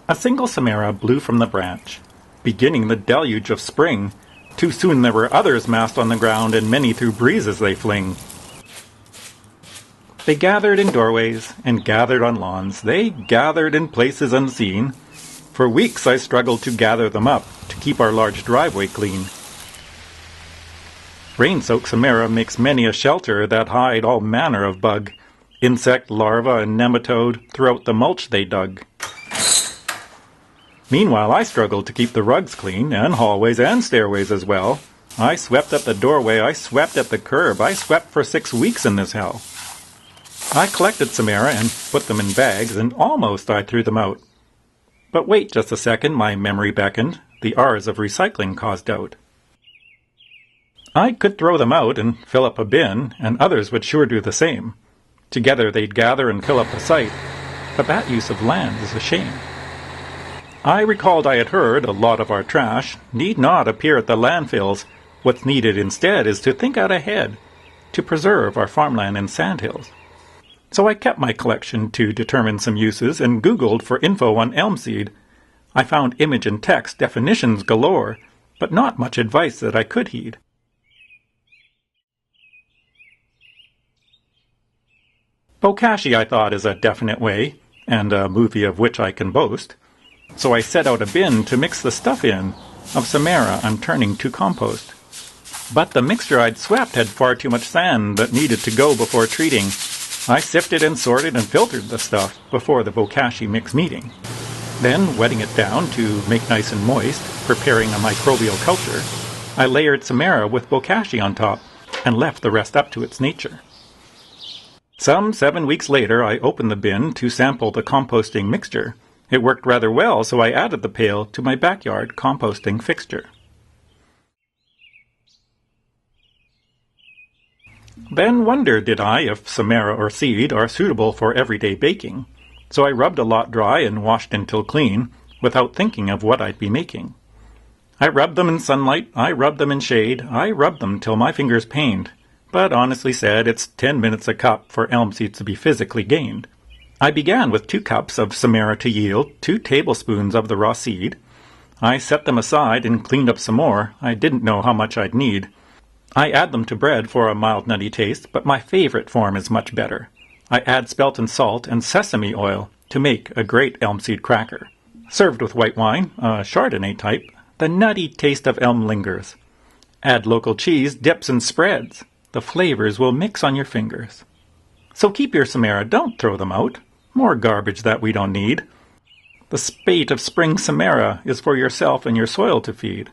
A single Samara blew from the branch, beginning the deluge of spring. Too soon there were others massed on the ground, and many through breezes they fling. They gathered in doorways, and gathered on lawns. They gathered in places unseen. For weeks I struggled to gather them up, to keep our large driveway clean. Rain-soaked Samara makes many a shelter that hide all manner of bug, insect, larva, and nematode throughout the mulch they dug. Meanwhile I struggled to keep the rugs clean, and hallways and stairways as well. I swept up the doorway, I swept at the curb, I swept for 6 weeks in this hell. I collected Samara and put them in bags, and almost I threw them out. But wait just a second, my memory beckoned. The R's of recycling caused doubt. I could throw them out and fill up a bin, and others would sure do the same. Together they'd gather and fill up the site, but that use of land is a shame. I recalled I had heard a lot of our trash need not appear at the landfills. What's needed instead is to think out ahead, to preserve our farmland and sandhills. So I kept my collection to determine some uses and Googled for info on elm seed. I found image and text definitions galore, but not much advice that I could heed. Bokashi, I thought, is a definite way, and a movie of which I can boast. So I set out a bin to mix the stuff in, of Samara I'm turning to compost. But the mixture I'd swept had far too much sand that needed to go before treating. I sifted and sorted and filtered the stuff before the Bokashi mix meeting. Then, wetting it down to make nice and moist, preparing a microbial culture, I layered Samara with Bokashi on top, and left the rest up to its nature. Some 7 weeks later, I opened the bin to sample the composting mixture. It worked rather well, so I added the pail to my backyard composting fixture. Then wonder did I if Samara or seed are suitable for everyday baking. So I rubbed a lot dry and washed until clean, without thinking of what I'd be making. I rubbed them in sunlight, I rubbed them in shade, I rubbed them till my fingers pained. But honestly said, it's 10 minutes a cup for elm seeds to be physically gained. I began with 2 cups of Samara to yield 2 tablespoons of the raw seed. I set them aside and cleaned up some more. I didn't know how much I'd need. I add them to bread for a mild nutty taste, but my favorite form is much better. I add speltin salt and sesame oil to make a great elm seed cracker. Served with white wine, a Chardonnay type, the nutty taste of elm lingers. Add local cheese, dips, and spreads. The flavors will mix on your fingers. So keep your Samara, don't throw them out. More garbage that we don't need. The spate of spring Samara is for yourself and your soil to feed.